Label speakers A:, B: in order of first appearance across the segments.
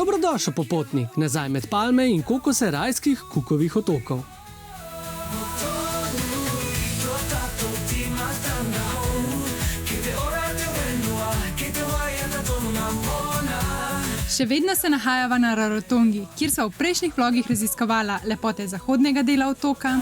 A: Dobrodošel popotnik nazaj med palme in kokose rajskih Cookovih otokov.
B: Še vedno se nahajava na Rarotongi, kjer sva v prejšnjih vlogih raziskovala lepote zahodnega dela otoka,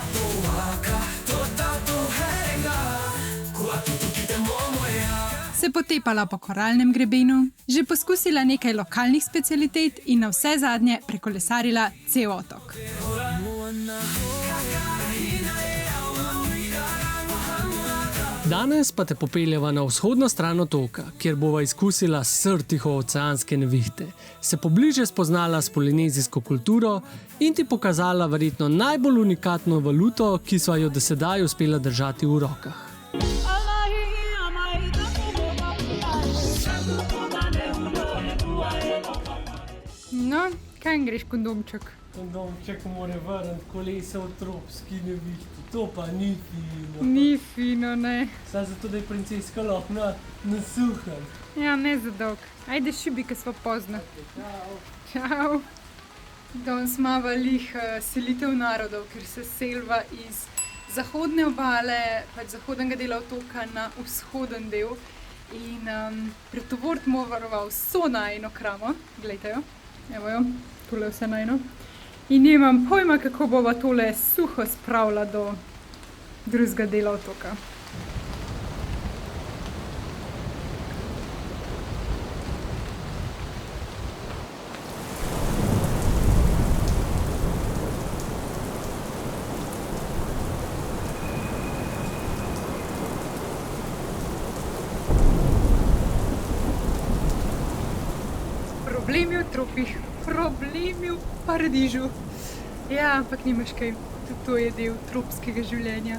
B: se potepala po koralnem grebenu, že poskusila nekaj lokalnih specialitet in na vse zadnje prekolesarila cel otok.
A: Danes pa te popeljava na vzhodno stran otoka, kjer bova izkusila srd Tihooceanske nevihte, se pobliže spoznala s polinezijsko kulturo in ti pokazala verjetno najbolj unikatno valuto, ki sva jo do sedaj uspela držati v rokah.
B: No, kaj greš, kondomček?
A: Kondomček mora vrniti kolesa v tropski nevihti, to pa ni fino.
B: Ni fino, ne.
A: Saj zato, da je princeska lahko na suhem.
B: Ja, ne za dolg. Ajde šibi, ker sva pozna. Čau. Danes imava selitev narodov, ker se selva iz zahodne obale, pač zahodnega dela otoka na vzhoden del. In pretovort morava vso najino kramo. Glejte jo. Evo jo, tole vse najino. In nimam pojma, kako bova tole suho spravila do drugega dela otoka. Problemi v tropih, problemi v paradižu. Ja, ampak nimaš kaj, tudi to je del tropskega življenja.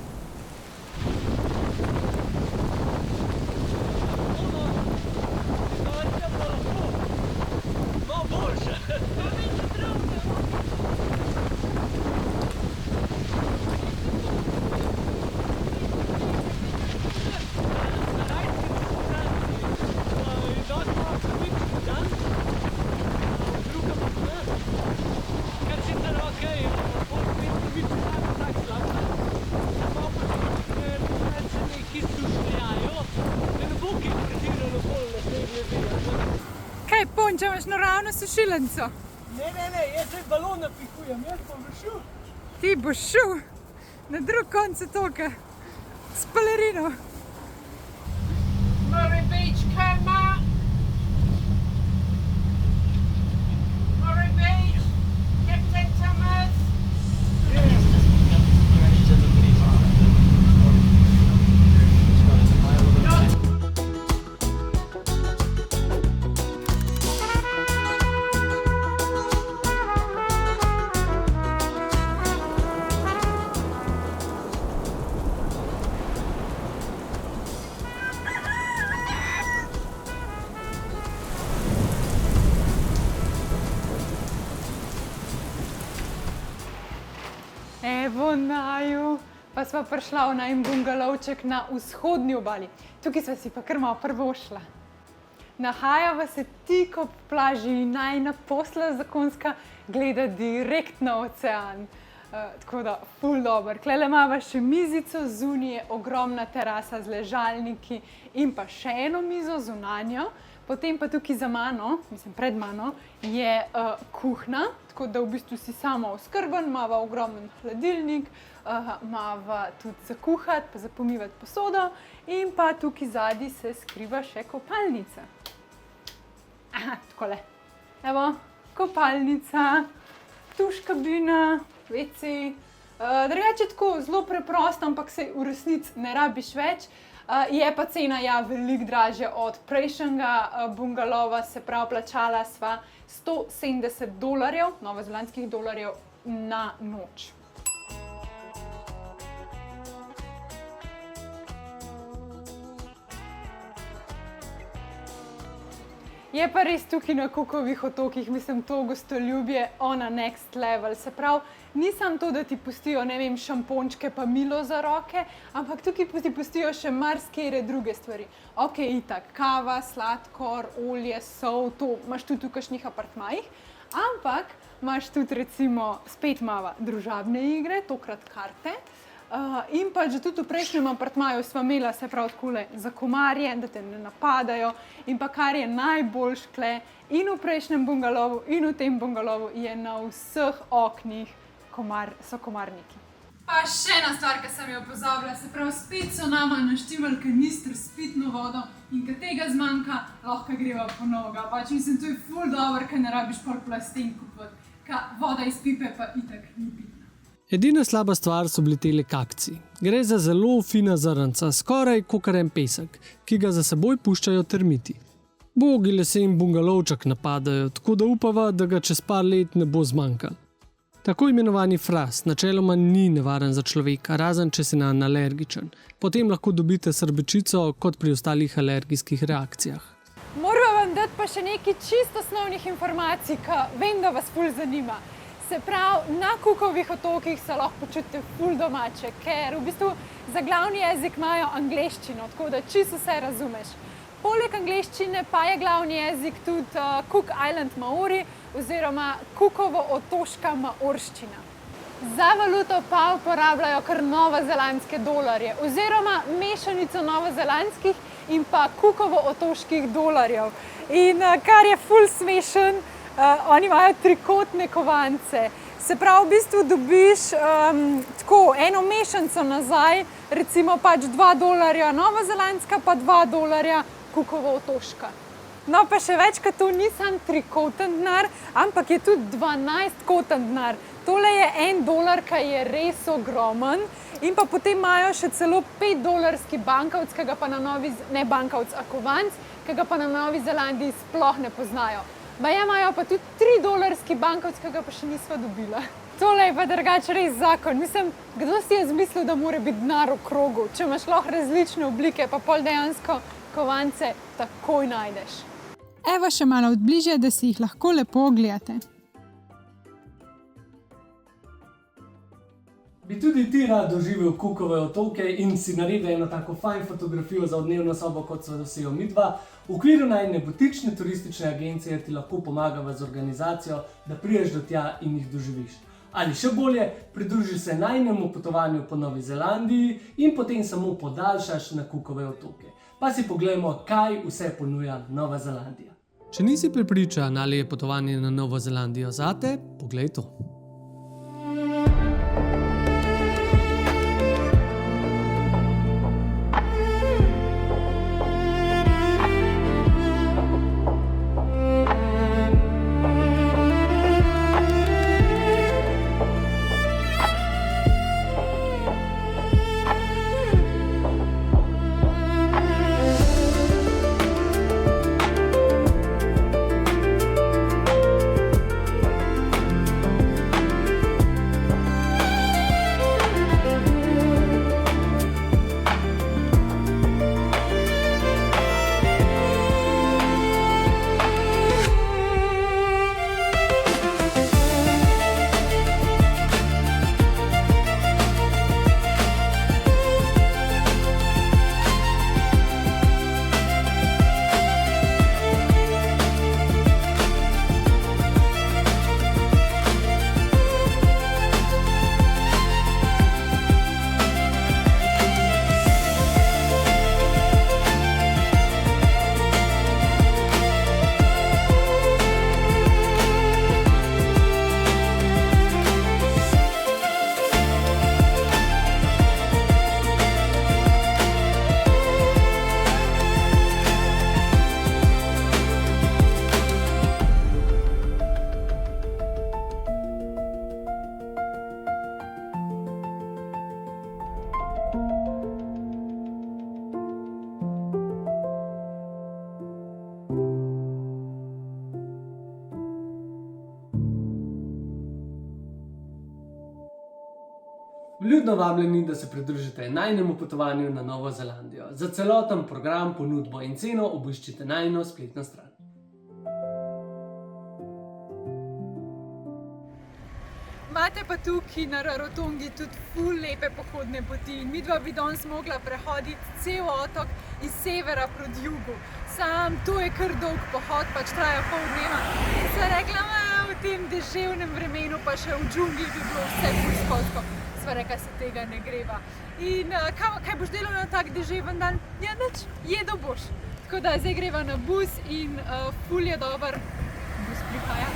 B: Kaj, Ponča, imaš naravno sušilnico?
A: Ne, jaz zdaj balon napihujem, jaz pa boš šel.
B: Ti boš šel na drug konec otoka s pelerino.
C: Murray Beach, come on! Murray Beach, Captain Thomas!
B: Evo naju, pa sva prišla v najin bungalovček na vzhodni obali. Tukaj sva si pa kar malo prvošla. Nahajava se tik ob plaži in najina posla zakonska gleda direkt na ocean. Tako da, ful dober. Klele imava še mizico, zunaj je ogromna terasa z ležalniki in pa še eno mizo zunanjo. Potem pa tukaj za mano, pred mano, je kuhna, tako da v bistvu si sama oskrben, imava ogromen hladilnik, imava tudi za kuhati, pa za pomivati posodo in pa tukaj zadaj se skriva še kopalnica. Aha, takole. Evo, kopalnica, tuš kabina, WC. Drugače tako zelo preprosto, ampak se v resnici ne rabiš več. Je pa cena veliko dražja od prejšnjega bungalova, se pravi, plačala sva $170, novozelandskih dolarjev na noč. Je pa res tukaj na Cookovih otokih, to gostoljubje on a next level. Se pravi, ni samo to, da ti pustijo, ne vem, šampončke pa milo za roke, ampak tukaj ti pustijo še marsikere druge stvari. Ok, itak, kava, sladkor, olje, sol, to imaš tudi v kakšnih apartmajih, ampak imaš tudi recimo spet malo družabne igre, tokrat karte. In pa že tudi v prejšnjem apartmaju sva imela, se pravi takole za komarje, da te ne napadajo, in pa kar je najbolj škle, in v prejšnjem bungalovu in v tem bungalovu je na vseh oknih so komarniki. Pa še ena stvar, ki sem jo pozabila, se pravi, spet so nama naštimali kanister s pitno vodo in ko tega zmanjka, lahko greva po novega. Pač mislim, to je ful dobro, ker ne rabiš pol plastenk kupiti, ker voda iz pipe pa itak ni pitna.
A: Edina slaba stvar so bili tele kakci. Gre za zelo fina zrnca, skoraj kakor en pesek, ki ga za seboj puščajo termiti. Bogi lesen bungalovček napadajo, tako da upava, da ga čez par let ne bo zmanjkalo. Tako imenovani frast načeloma ni nevaren za človeka, razen če si nanj alergičen. Potem lahko dobite srbečico kot pri ostalih alergijskih reakcijah.
B: Moram vam dati pa še nekaj čisto osnovnih informacij, ki vem, da vas ful zanima. Se pravi, na Cookovih otokih se lahko počutite ful domače, ker v bistvu za glavni jezik imajo angleščino, tako da čisto vse razumeš. Poleg angleščine pa je glavni jezik tudi Cook Island Maori oziroma Cookovo-otoška maorščina. Za valuto pa uporabljajo kar novozelandske dolarje oziroma mešanico novozelandskih in pa Cookovo-otoških dolarjev. In kar je ful smešen, oni imajo trikotne kovance. Se pravi, v bistvu dobiš tako eno mešanico nazaj, recimo pač $2 novozelandska pa $2 Cookovo-otoška. No pa še več, kot to ni sam trikoten denar, ampak je tudi 12-koten denar. Tole je $1, ki je res ogromen, in pa potem imajo še celo $5 bankovc, ki ga pa ne bankovc, a kovanc, ki ga pa na Novi Zelandiji sploh ne poznajo. Baje imajo pa tudi $3 bankovc, ki ga pa še nisva dobila. Tole je pa drugače res zakon. Mislim, kdo si je zmislil, da mora biti denar v krogu? Če imaš lahko različne oblike, pa pol dejansko kovance takoj najdeš.
D: Evo še malo od bližje, da si jih lahko lepo ogledate.
A: Bi tudi ti rad doživel Cookove otoke in si naredil eno tako fajn fotografijo za odnevno sobo, kot sva si jo midva. V okviru najine butične turistične agencije ti lahko pomagava z organizacijo, da prideš do tja in jih doživiš. Ali še bolje, pridruži se najinemu potovanju po Novi Zelandiji in potem samo podaljšaš na Cookove otoke. Pa si poglejmo, kaj vse ponuja Nova Zelandija. Če nisi prepričan, ali je potovanje na Novo Zelandijo zate, poglej to. Vljudno vabljeni, da se pridružite najinemu potovanju na Novo Zelandijo. Za celoten program, ponudbo in ceno obiščite najino spletno stran.
B: Imate pa tukaj na Rarotongi tudi ful lepe pohodne poti. Midva bi danes mogla prehoditi cel otok iz severa proti jugu. Sam to je kar dolg pohod, pač traja pol dneva. In sem rekla, v tem deževnem vremenu, pa še v džungli bi bilo vse bolj spolsko. Sva rekla, se tega ne greva. In kaj boš delal na tak deževen dan? Ja, nič, jedo boš. Tako da zdaj greva na bus in ful je dober. Bus prihaja.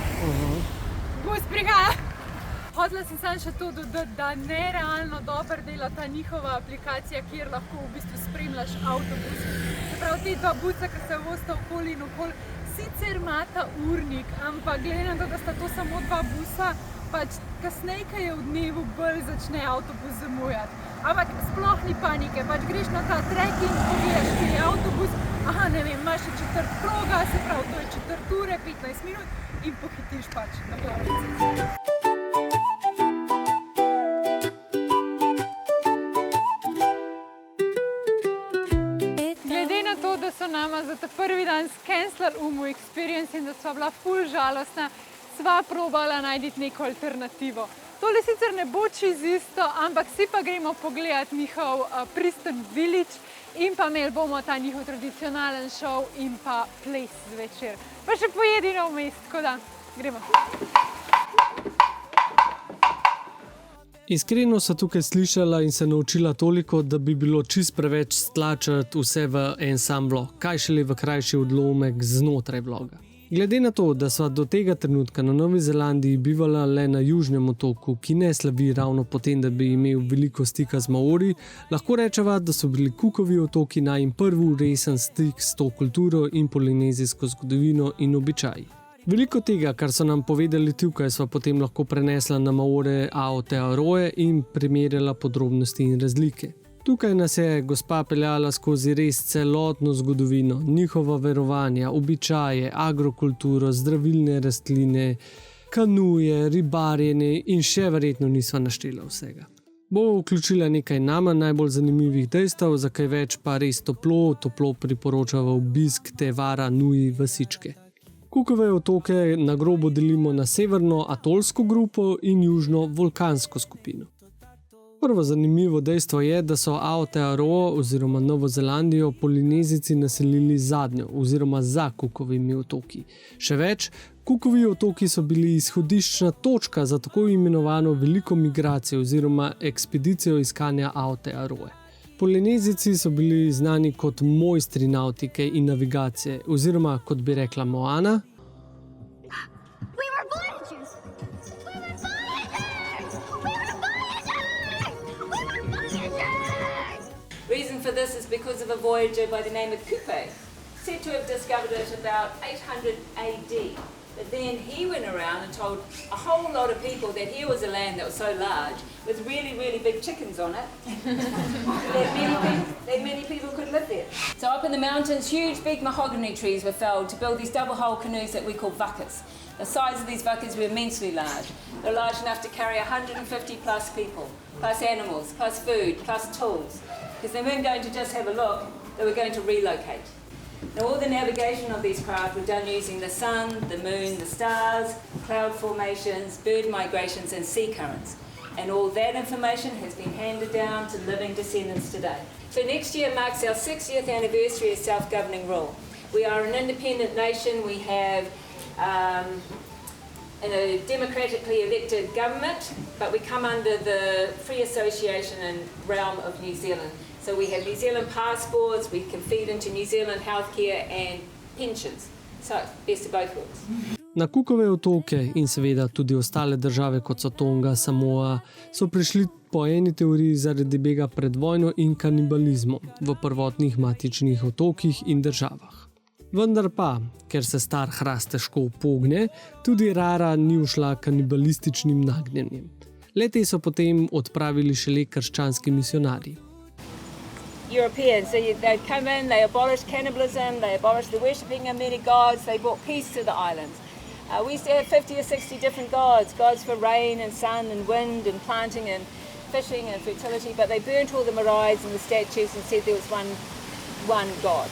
B: Bus prihaja. Hotela sem samo še to dodati, da nerealno dobro dela ta njihova aplikacija, kjer lahko v bistvu spremljaš avtobus. Prav te dva busa, ki se vozita okoli in okoli, sicer imata urnik, ampak glede na to, da sta to samo dva busa, pač kasneje, ko je v dnevu, bolj začne avtobus zamujati. Ampak sploh ni panike, pač greš na ta trekking, pogledaš, kjer je avtobus, ne vem, imaš še četrt kroga, se pravi, to je 4 ure, 15 minut in pohitiš pač na glavni cesti. Da so nama za ta prvi dan skenslali UMU Experience in da sva bila ful žalostna, sva probala najti neko alternativo. Tole sicer ne bo čisto isto, ampak si pa gremo pogledat njihov Priston Village in pa imeli bomo ta njihov tradicionalen šov in pa ples zvečer. Pa še pojedino vmes, tako da gremo.
A: Iskreno so tukaj slišala in se naučila toliko, da bi bilo čist preveč stlačati vse v en sam vlog, kaj šele v krajši odlomek znotraj vloga. Glede na to, da sva do tega trenutka na Novi Zelandiji bivala le na južnem otoku, ki ne slavi ravno po tem, da bi imel veliko stika z Maori, lahko rečeva, da so bili Cookovi otoki najin prvi resen stik s to kulturo in polinezijsko zgodovino in običaji. Veliko tega, kar so nam povedali tukaj, sva potem lahko prenesla na Maore Aotearoe in primerjala podrobnosti in razlike. Tukaj nas je gospa peljala skozi res celotno zgodovino, njihova verovanja, običaje, agrokulturo, zdravilne rastline, kanuje, ribarjenje in še verjetno nisva naštela vsega. Bo vključila nekaj nama najbolj zanimivih dejstev, za kaj več pa res toplo priporočava obisk te Vara Nui vasičke. Cookove otoke na grobo delimo na severno atolsko grupo in južno vulkansko skupino. Prvo zanimivo dejstvo je, da so Aotearoa oziroma Novo Zelandijo Polinezici naselili zadnjo oziroma za Cookovimi otoki. Še več, Cookovi otoki so bili izhodiščna točka za tako imenovano veliko migracijo oziroma ekspedicijo iskanja Aotearoe. Polinezici so bili znani kot mojstri nautike in navigacije, oziroma kot bi rekla Moana.
E: Reason for this is because of a voyager by the name of Kupe, said to have discovered it about 800 AD. But then he went around and told a whole lot of people that here was a land that was so large with really, really big chickens on it that many people could live there. So up in the mountains, huge big mahogany trees were felled to build these double-hull canoes that we call vakas. The size of these vakas were immensely large. They're large enough to carry 150 plus people, plus animals, plus food, plus tools. Because they weren't going to just have a look, they were going to relocate. Now all the navigation of these craft were done using the sun, the moon, the stars, cloud formations, bird migrations and sea currents. And all that information has been handed down to living descendants today. So next year marks our 60th anniversary of self-governing rule. We are an independent nation, we have a democratically elected government, but we come under the free association and realm of New Zealand. So we have New Zealand passports, we can feed into New Zealand healthcare and pensions. So, best of both worlds.
A: Na Cookove otoke in seveda tudi ostale države kot so Tonga, Samoa, so prišli po eni teoriji zaradi bega pred vojno in kanibalizmom v prvotnih matičnih otokih in državah. Vendar pa, ker se star hrast težko upogne, tudi rara ni ušla kanibalističnim nagnjenjem. Le-te so potem odpravili šele krščanski misionarji.
E: Europeans, they'd come in, they abolished cannibalism, they abolished the worshipping of many gods, they brought peace to the islands. We used to have 50 or 60 different gods for rain and sun and wind and planting and fishing and fertility, but they burnt all the maraes and the statues and said there was one god.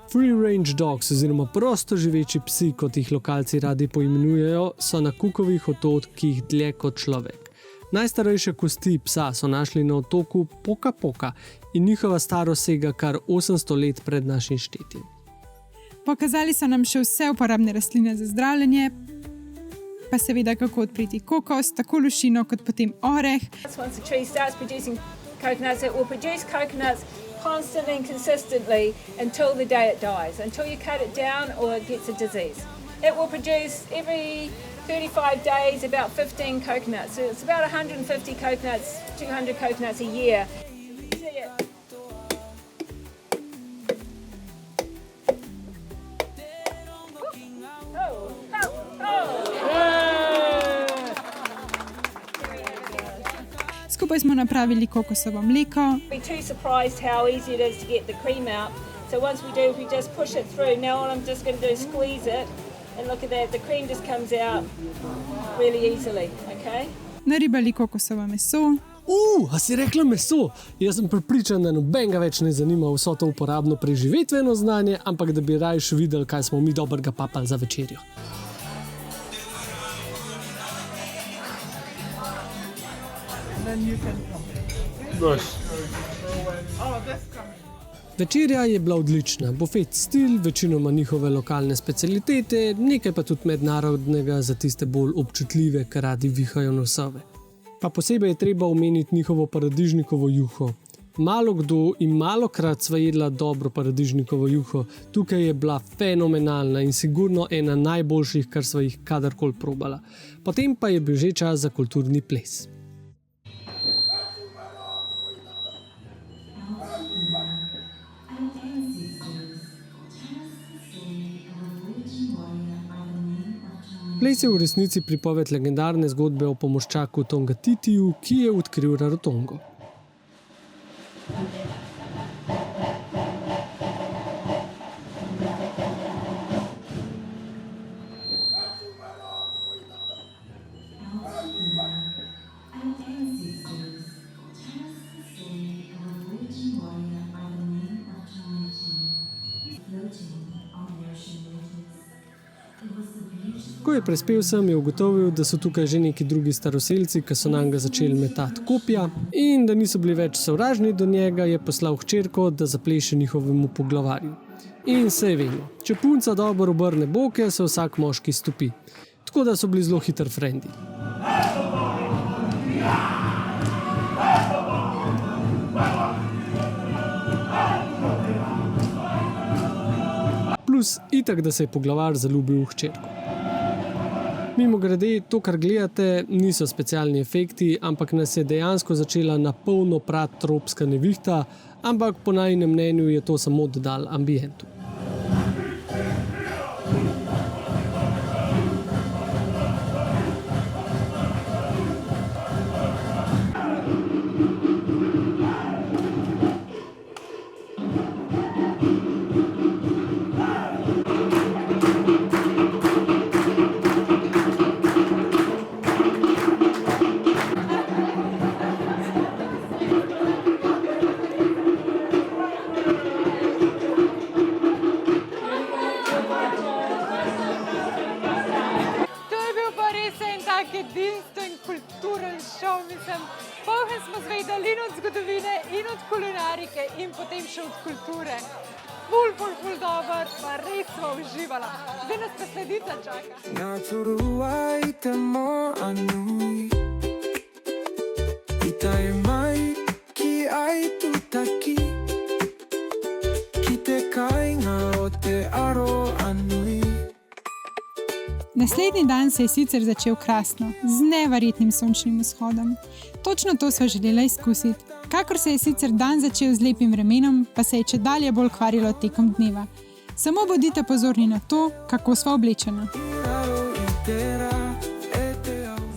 A: Free range dogs oziroma prosto živeči psi, kot jih lokalci radi poimenujejo, so na Cookovih otokih dlje kot človek. Najstarejše kosti psa so našli na otoku Poka Poka in njihova starost sega kar 800 let pred našim štetjem.
D: Pokazali so nam še vse uporabne rastline za zdravljenje, pa seveda kako odpreti kokos, tako lušino kot potem oreh.
E: Once the tree starts producing coconuts, it will produce coconuts constantly and consistently until the day it dies, until you cut it down or it gets a disease. It will produce every 35 days about 15 coconuts. So it's about 150 coconuts, 200 coconuts a year.
D: Skupaj smo napravili kokosovo mleko.
E: Be too surprised how easy it is to get the cream out. So once we do, we just push it through. Now all I'm just going to do is squeeze it, and look at that, the cream just comes out really easily, okay?
D: Naribali kokosovo meso.
A: A si rekla meso? Jaz sem prepričan, da nobenega več ne zanima vso to uporabno preživetveno znanje, ampak da bi raje še videli, kaj smo mi dobrega papali za večerjo. Večerja je bila odlična, bufet stil, večinoma njihove lokalne specialitete, nekaj pa tudi mednarodnega za tiste bolj občutljive, ki radi vihajo nosove. Pa posebej je treba omeniti njihovo paradižnikovo juho. Malo kdo in malokrat sva jedla dobro paradižnikovo juho, tukaj je bila fenomenalna in sigurno ena najboljših, kar sva jih kadarkoli probala. Potem pa je bil že čas za kulturni ples. Ples je v resnici pripoved legendarne zgodbe o pomorščaku Tongatitiju, ki je odkril Rarotongo. Ko je prispel sem, je ugotovil, da so tukaj že neki drugi staroselci, ki so nanj začeli metati kopja in da niso bili več sovražni do njega, je poslal hčerko, da zapleše njihovemu poglavarju. In saj vemo, če punca dobro obrne boke, se vsak moški stopi. Tako da so bili zelo hitri frendi. Plus itak, da se je poglavar zaljubil v hčerko. Mimogrede, to, kar gledate, niso specialni efekti, ampak nas je dejansko začela na polno prati tropska nevihta, ampak po najinem mnenju je to samo dodal ambientu.
B: Edinstven kulturen šov, mislim, poln smo zvedeli in od zgodovine, in od kulinarike, in potem še od kulture. Ful dober, pa res smo uživala. Zdaj nas pa sledica čaka.
D: Naslednji dan se je sicer začel krasno, z neverjetnim sončnim vzhodom. Točno to sva želela izkusiti. Kakor se je sicer dan začel z lepim vremenom, pa se je čedalje bolj kvarilo tekom dneva. Samo bodite pozorni na to, kako sva oblečena.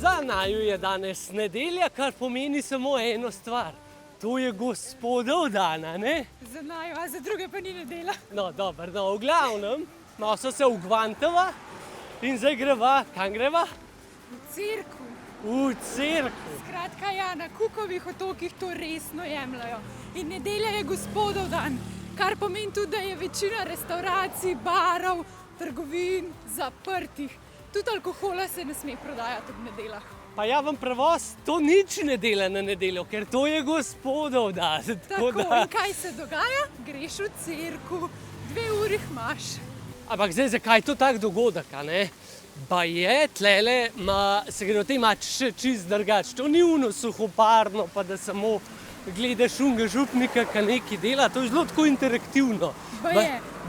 A: Za naju je danes nedelja, kar pomeni samo eno stvar. To je Gospodov dan, ne?
B: Za naju, a za druge pa ni nedelja.
A: No, dobro, v glavnem, malo so se ugvantava. In zdaj greva, kam greva?
B: V cirku.
A: V cirku.
B: Skratka, ja, na Kukovih otokih to resno jemljajo. In nedelja je Gospodov dan, kar pomeni tudi, da je večina restauracij, barov, trgovin zaprtih. Tudi alkohola se ne sme prodajati ob nedeljah.
A: Pa ja, vam prevoz, to nič ne dela na nedeljo, ker to je Gospodov dan.
B: Tako, in kaj se dogaja? Greš v cirku, 2 uri imaš.
A: Ampak zdaj, zakaj je to tak dogodek, a ne? Baje, tlele, se gre o tem še čist drugače. To ni ono suhoparno, pa da samo gledaš unga župnika, ki nekaj dela, to je zelo tako interaktivno.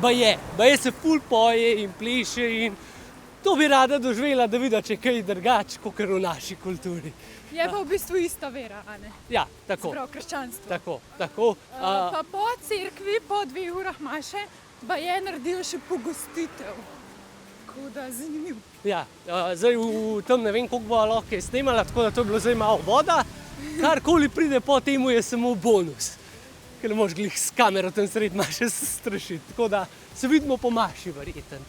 A: Baje se ful poje in pleše in to bi rada doživela, da vidi, če kaj drugače, kakor v naši kulturi.
B: Je pa v bistvu ista vera, a ne?
A: Ja, tako.
B: Prav krščanstvo.
A: Tako.
B: Pa po cerkvi, po 2 urah maše, baje naredijo še pogostitev. Tako da zanimivo.
A: Ja, zdaj v tem ne vem, koliko bo lahko snemala, tako da to je bilo zdaj malo voda. Karkoli pride po temu je samo bonus. Ker ne moš glih s kamero tam sredi maše se strašiti. Tako da se vidimo po maši, verjeten.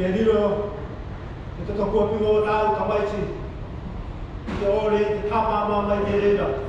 F: Chiedilo che tutto quello da automatici che ora ti capa mai direda.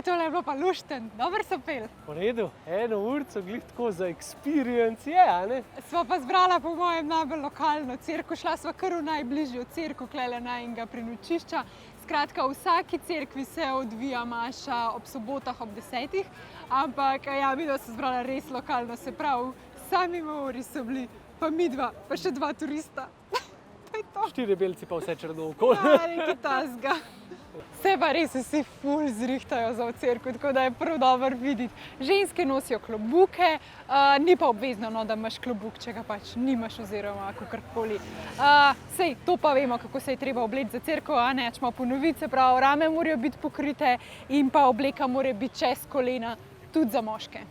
B: Tole je bilo pa lušten, dobro so pel.
A: V redu, 1 urco glih tako za experience je, a ne?
B: Sva pa zbrala po mojem najbolj lokalno cerkev, šla sva kar v najbližjo cerkev, klele najinga prenočišča. Skratka, v vsaki cerkvi se odvija maša ob sobotah ob 10, ampak ja, midva so zbrala res lokalno, se pravi, sami Maori so bili, pa midva, pa še 2 turista. To je to.
A: 4 belci pa vse črno okoli.
B: Ja, nekaj tasga. Se pa res vsi ful zrihtajo za v cerkev, tako da je prav dobro videti. Ženske nosijo klobuke, ni pa obvezno, no, da imaš klobuk, če ga pač nimaš oziroma kakorkoli. Sej, to pa vemo, kako se je treba obleči za cerkev, a ne, če malo ponoviti, se pravi, rame morajo biti pokrite in pa obleka mora biti čez kolena, tudi za moške.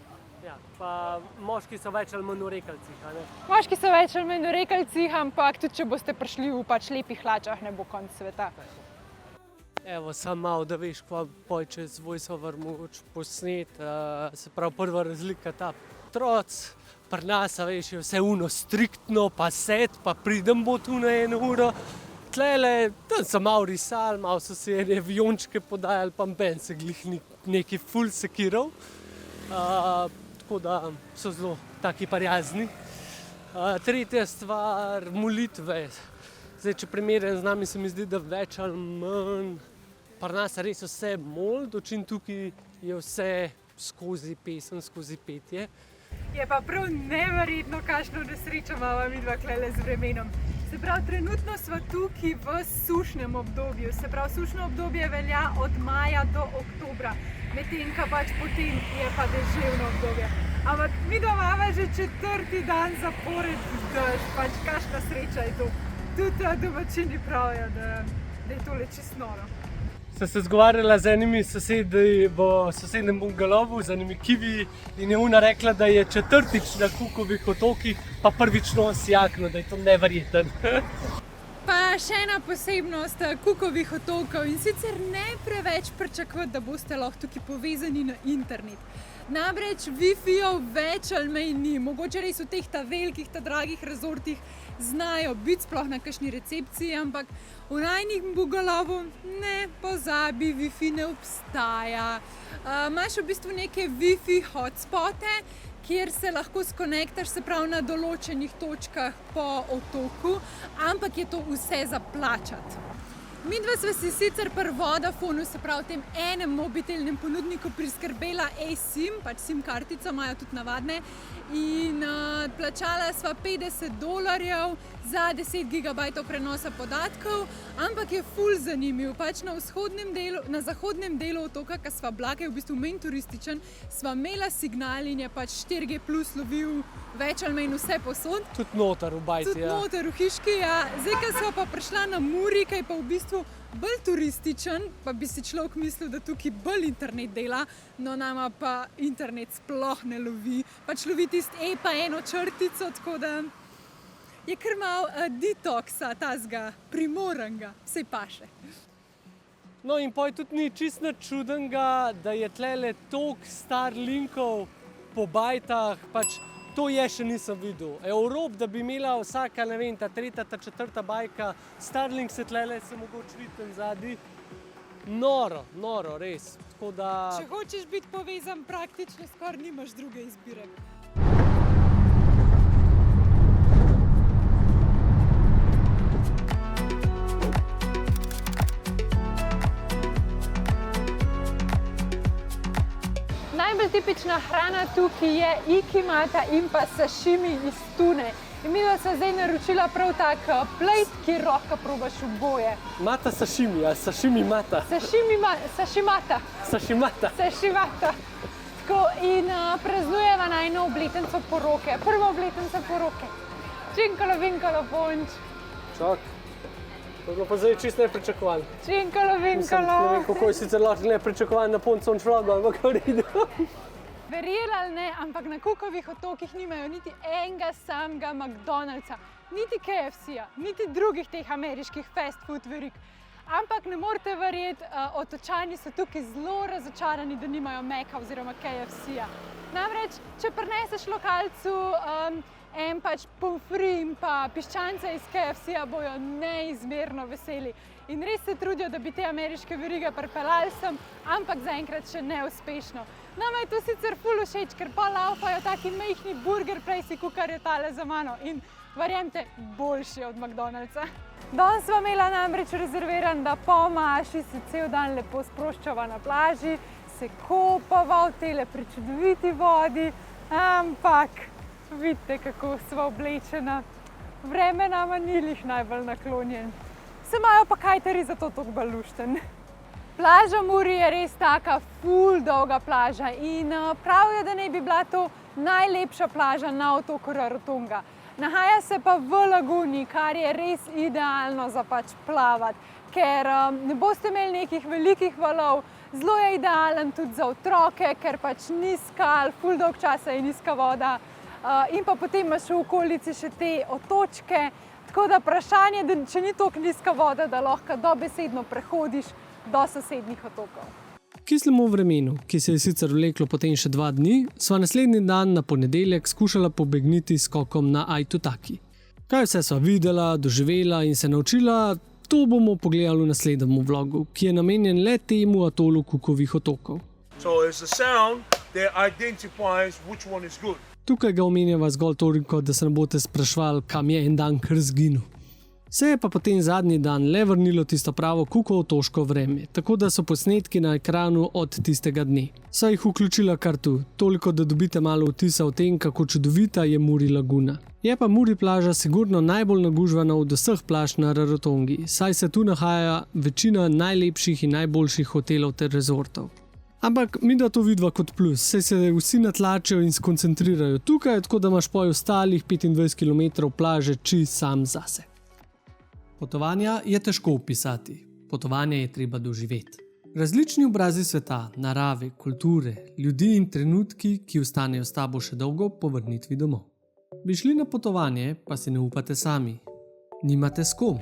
A: Ja, pa moški so več ali manj v rekalcih, a ne?
B: Moški so več ali manj v rekalcih, ampak tudi če boste prišli v pač lepih hlačah, ne bo konc sveta.
A: Evo, sam malo, da veš, kva poj čez voiceover mogoče posnet, se pravi prva razlika ta otroc, pri nas, a veš, je vse uno striktno, pa set, pa pridem bo tu na 1 uro. Tlele, tam so malo risali, malo so se ene aviončke podajali, pa ben se glih neki ful sekiral. Tako da so zelo taki prijazni. Tretja stvar, molitve. Zdaj, če primerjam z nami, se mi zdi, da več ali manj pri nas res vse mol, dočim tukaj je vse skozi pesem, skozi petje.
B: Je pa prav neverjetno, kakšno nesrečo imava midva klele z vremenom. Se pravi, trenutno sva tukaj v sušnem obdobju. Se pravi, sušno obdobje velja od maja do oktobra. Medtem, ka pač potem je pa deževno obdobje. Ampak midva imava že 4. dan zapored dež, pač kakšna sreča je to. Tudi domačini pravijo, da je tole čisto noro.
A: Sem se zgovarjala z enimi sosedi v sosednjem bungalovu, z enimi kivi in je ona rekla, da je 4. na Cookovih otokih, pa prvič nos jakno, da je to neverjeten.
B: Pa še ena posebnost Cookovih otokov in sicer ne preveč pričakovati, da boste lahko tukaj povezani na internet. Namreč Wi-Fi-jev več ali manj ni, mogoče res v teh ta velikih, ta dragih rezortih znajo biti sploh na kakšni recepciji, ampak v najnih bungalovu ne pozabi, Wi-Fi ne obstaja. Imaš v bistvu neke Wi-Fi hotspote, kjer se lahko skonektaš, se pravi na določenih točkah po otoku, ampak je to vse za plačati. Midva sva si sicer pri Vodafonu, se pravi tem enem mobitelnem ponudniku, priskrbela eSIM, pač SIM kartico imajo tudi navadne, in plačala sva $50 za 10 GB prenosa podatkov, ampak je ful zanimiv. Pač na zahodnem delu otoka, ki sva bila, ki je v bistvu manj turističen, sva imela signal in je pač 4G plus lovil več ali manj vse posod.
A: Tudi noter v bajti,
B: Tudi noter v hiški, ja. Zdaj, ko sva pa prišla na Muri, ki je pa v bistvu bolj turističen, pa bi si človek mislil, da tukaj bolj internet dela, no nama pa internet sploh ne lovi. Pač lovi tisti pa eno črtico, tako da je kar malo detoksa, tazga primoranga, sej paše.
A: No in poj tudi ni čisto nič čudenega, da je tlele toliko Starlinkov po bajtah, pač to je še nisem videl. Evrop, da bi imela vsaka, ne vem, ta tretja, ta četrta bajka, Starlink se tlele se mogoče videti zadnji. Noro, res. Tako da...
B: Če hočeš biti povezan, praktično skoraj nimaš druge izbire. Najbolj tipična hrana tukaj je ikimata in pa sashimi iz tune. In mi smo zdaj naročila prav tak plate, ki lahko probaš oboje.
A: Mata sashimi, a sashimi mata?
B: Sashimata. Tako, in praznujeva najno obletnico poroke, prvo obletnico poroke. Činkalo, vinkalo, ponč.
A: Čak. To je bilo pa zdaj čisto nepričakovan.
B: Činkalo, vinkalo.
A: Ne vem, kako je sicer lahko nepričakovan na Ponconč vlogu, ampak v redu.
B: Verjeli ali ne, ampak na Cookovih otokih nimajo niti enega samega McDonald'sa, niti KFC-ja, niti drugih teh ameriških fast food verig. Ampak ne morete verjeti, otočani so tukaj zelo razočarani, da nimajo Meka oziroma KFC-ja. Namreč, če prineseš lokalcu en pač pomfri in pa piščanca iz KFC-ja, bojo neizmerno veseli. In res se trudijo, da bi te ameriške verige pripeljali sem, ampak zaenkrat še neuspešno. Nama je to sicer ful všeč, ker pa laufajo taki majhni burger prejsi, kar je tale za mano. In verjemite, boljši od McDonald'sa. Danes sva imela namreč rezerviran, da po maši se cel dan lepo sproščava na plaži, se kopava v tele prečudoviti vodi, ampak vidite, kako sva oblečena. Vreme nama ni lih najbolj naklonjen. Se imajo pa kajteri zato toliko bolj lušten. Plaža Muri je res taka ful dolga plaža in pravijo, da naj bi bila to najlepša plaža na otoku Rarotonga. Nahaja se pa v laguni, kar je res idealno za pač plavati, ker ne boste imeli nekih velikih valov, zelo je idealen tudi za otroke, ker pač ni skal, ful dolg časa je nizka voda in pa potem imaš v okolici še te otočke, tako da vprašanje, da če ni toliko nizka voda, da lahko dobesedno prehodiš do sosednjih otokov.
A: Kislemu vremenu, ki se je sicer vleklo potem še 2 dni, sva naslednji dan na ponedeljek skušala pobegniti skokom na Aitutaki. Kaj vse sva videla, doživela in se naučila, to bomo pogledali v naslednjem vlogu, ki je namenjen le temu atolu Cookovih otokov.
F: So it's a sound that identifies which one is good.
A: Tukaj ga omenjava zgolj toliko, da se ne boste sprašvali, kam je en dan kar zginil. Se je pa potem zadnji dan le vrnilo tisto pravo Cookov otoško vreme, tako da so posnetki na ekranu od tistega dne. Saj jih vključila kar tu, toliko da dobite malo vtisa o tem, kako čudovita je Muri laguna. Je pa Muri plaža sigurno najbolj nagužvana od vseh plaž na Rarotongi, saj se tu nahaja večina najlepših in najboljših hotelov ter rezortov. Ampak mi da to vidva kot plus, saj se vsi natlačijo in skoncentrirajo tukaj, tako da imaš po ostalih 25 km plaže čisto sam zase. Potovanja je težko opisati, potovanje je treba doživeti. Različni obrazi sveta, narave, kulture, ljudi in trenutki, ki ostanejo s tabo še dolgo po vrnitvi domov. Bi šli na potovanje, pa se ne upate sami. Nimate s kom.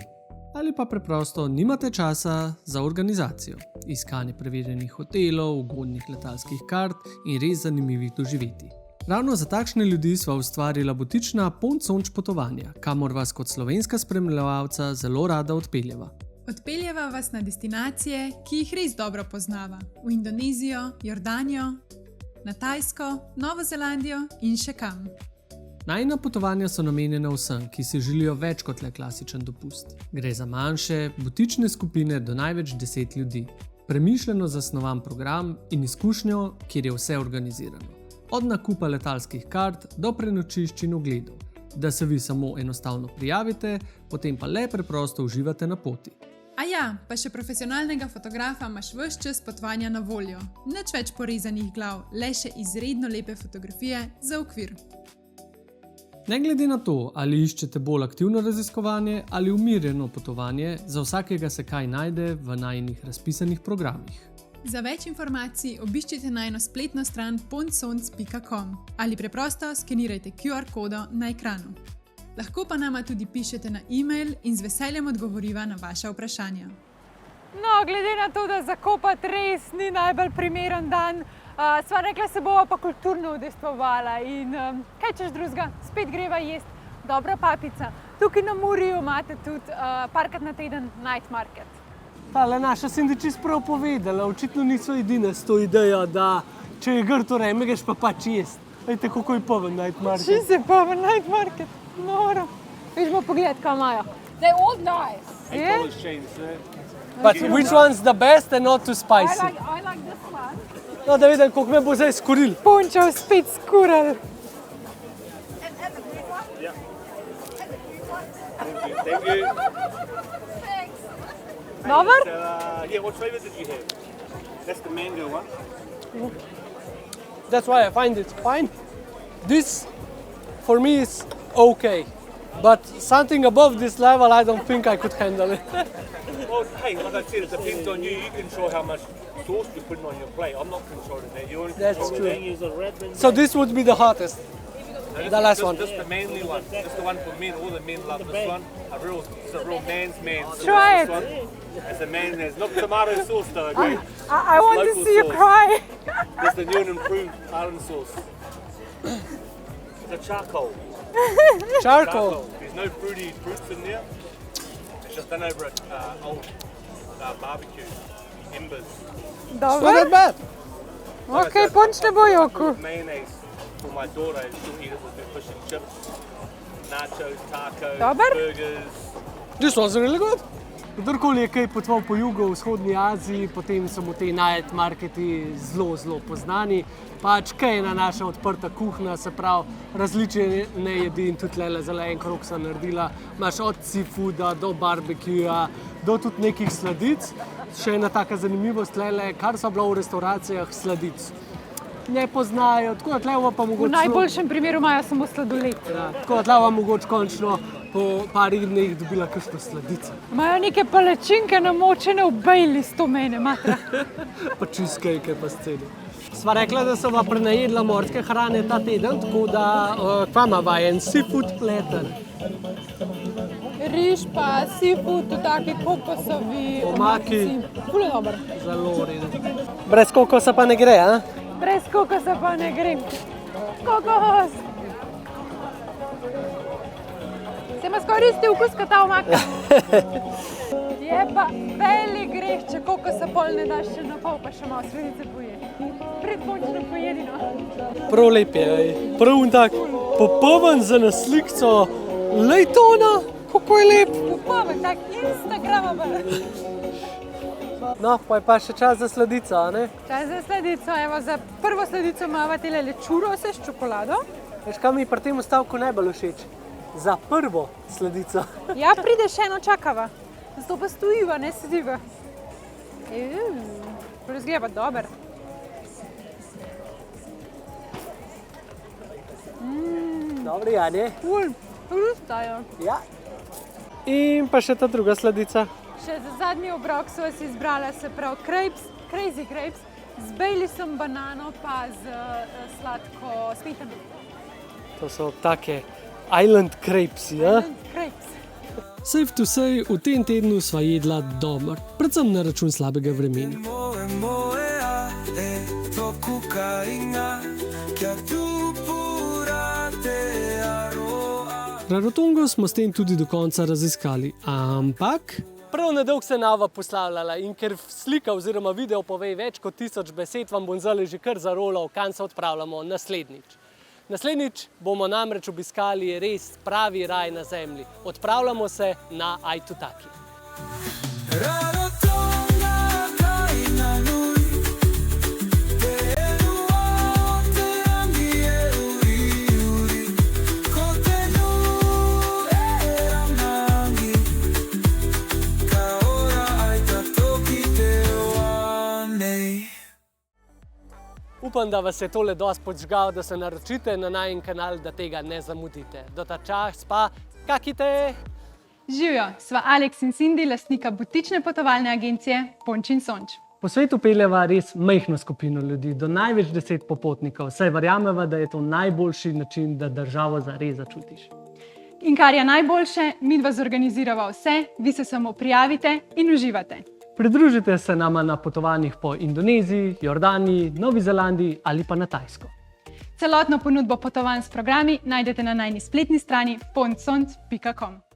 A: Ali pa preprosto nimate časa za organizacijo, iskanje preverjenih hotelov, ugodnih letalskih kart in res zanimivih doživetij. Ravno za takšne ljudi sva ustvarila butična Ponconč potovanja, kamor vas kot slovenska spremljevalca zelo rada odpeljeva.
D: Odpeljeva vas na destinacije, ki jih res dobro poznava. V Indonezijo, Jordanijo, na Tajsko, Novo Zelandijo in še kam.
A: Najina potovanja so namenjena vsem, ki si želijo več kot le klasičen dopust. Gre za manjše, butične skupine do največ 10 ljudi. Premišljeno zasnovan program in izkušnjo, kjer je vse organizirano. Od nakupa letalskih kart do prenočišč in ogledov. Da se vi samo enostavno prijavite, potem pa le preprosto uživate na poti.
D: A ja, pa še profesionalnega fotografa imaš ves čas potovanja na voljo. Nič več porezanih glav, le še izredno lepe fotografije za okvir.
A: Ne glede na to, ali iščete bolj aktivno raziskovanje ali umirjeno potovanje, za vsakega se kaj najde v najinih razpisanih programih.
D: Za več informacij obiščite najino spletno stran pontsonc.com ali preprosto skenirajte QR kodo na ekranu. Lahko pa nama tudi pišete na e-mail in z veseljem odgovoriva na vaša vprašanja.
B: No, glede na to, da Zakopati res ni najbolj primeren dan, sva rekla, se bova pa kulturno udejstvovala in kaj češ drugega, spet greva jest dobra papica. Tukaj na Muriju imate tudi parkrat na teden night market.
G: Tale naša sem ti čisto prav povedala, očitno niso edine s to idejo, da če je grdo vreme, greš pa pač jest. Vejte, kako je poln night market.
B: Čist je poln night market, noro. Idemo pogledat, kaj imajo.
C: They're all nice.
G: But which one's the best and not too spicy?
C: I like this one.
G: No, da vidim, koliko me bo zdaj skuril.
B: Pončev spet skurali.
C: And the green one?
F: Yeah.
C: And the green one?
F: Thank you.
C: Thanks.
B: Dobar?
F: Yeah, what flavour did you have? That's the mango one.
G: That's why I find it fine. This, for me, is okay. But something above this level, I don't think I could handle it.
F: Well, hey, like I said, it depends on you. You control how much sauce you're putting on your plate. I'm not controlling that. You're in
G: That's
F: control
G: true.
F: of that.
G: So this would be the hottest. The last one.
F: This is the manly one. This is the one for men. All the men love this one. It's a real man's man. sauce,
B: Try
F: this
B: it.
F: one. It's a man. There's not tomato sauce though, okay?
B: I want to
F: Local
B: see you
F: sauce.
B: cry.
F: It's the new and improved Ireland sauce. It's a charcoal.
G: Charcoal.
F: There's no fruity fruits in there. It's just done over at old barbecue embers.
G: It's not
B: Dobar?
G: that bad.
B: Ok, ponč ne bo joku.
F: Mayonnaise for my daughter. She'll eat it with her fish and chips, nachos, tacos,
B: Dobar?
F: burgers.
G: This was really good. Kdorkoli je kaj potoval po jugovzhodni Aziji, potem so mu te night marketi zelo, zelo poznani. Pač kaj je na naša odprta kuhna, se pravi različne jedi in tudi tule za en krog sem naredila. Imaš od seafooda do barbecuja, do tudi nekih sladic. Še ena taka zanimivost tule, kar so bila v restauracijah sladic. Ne poznajo, tako da tule pa
B: V
G: mogoče...
B: najboljšem primeru imajo samo sladoled.
G: Ja, tako da tule mogoče končno po parih dneh dobila kakšno sladico.
B: Imajo neke palačinke namočene v Baileys, to mene matra.
G: Pa cheesecake pa sceni. Sva rekla, da sva prenajedla morske hrane ta teden, tako da kva imava en seafood platter.
B: Riž pa seafood, taki kokosovi
G: Omaki.
B: Ful je dober.
G: Zelo redo. Brez kokosa pa ne gre, a?
B: Brez kokosa pa ne gre. Kokos! Se ima skoraj isti okus kot ta omaka. Je pa velik greh, če kokosa pol ne daš še na pol, pa še malo sledice pojedi. Predkončno pojedino.
G: Prav lep je, ej. Prav tak popoln za naslikco lejtona. Kako je lep.
B: Popoln, tak Instagramover.
G: No, pa je pa še čas za sladico, a ne?
B: Čas za sledico, evo za prvo sledico imamo tele churrose s čokolado.
G: Veš, kaj mi je pri tem stavku najbolj všeč? Za prvo sladico.
B: Ja, pride še eno čakava. Zato pa stojiva, ne sediva. Razgleda pa dober.
G: Dobri, a ne?
B: Ful stajo.
G: Ja. In pa še ta druga sladica.
B: Še za zadnji obrok sva si izbrala, se pravi crepes, crazy crepes, z Baileysom banano pa z sladko smetano.
G: To so take island crepes, ja?
B: Crepes.
A: Safe to say, v tem tednu sva jedla dobro, predvsem na račun slabega vremena. Rarotongo smo s tem tudi do konca raziskali, ampak...
G: Prav nedolgo se nava poslavljala in ker slika oziroma video pove več kot 1000 besed, vam bom zdaj že kar zarolal, kam se odpravljamo naslednjič. Naslednjič bomo namreč obiskali res pravi raj na zemlji. Odpravljamo se na Aitutaki. Upam, da vas je tole dosti podžgal, da se naročite na najin kanal, da tega ne zamudite. Do ta čas pa kakite!
B: Živijo, sva Alex in Cindy, lastnika butične potovalne agencije Ponč in Sonč.
A: Po svetu peljeva res majhno skupino ljudi, do največ 10 popotnikov, saj verjameva, da je to najboljši način, da državo zares začutiš.
B: In kar je najboljše, midva zorganizirava vse, vi se samo prijavite in uživate.
A: Pridružite se nama na potovanjih po Indoneziji, Jordaniji, Novi Zelandiji ali pa na Tajsko.
B: Celotno ponudbo potovanj s programi najdete na najni spletni strani pončsonč.com.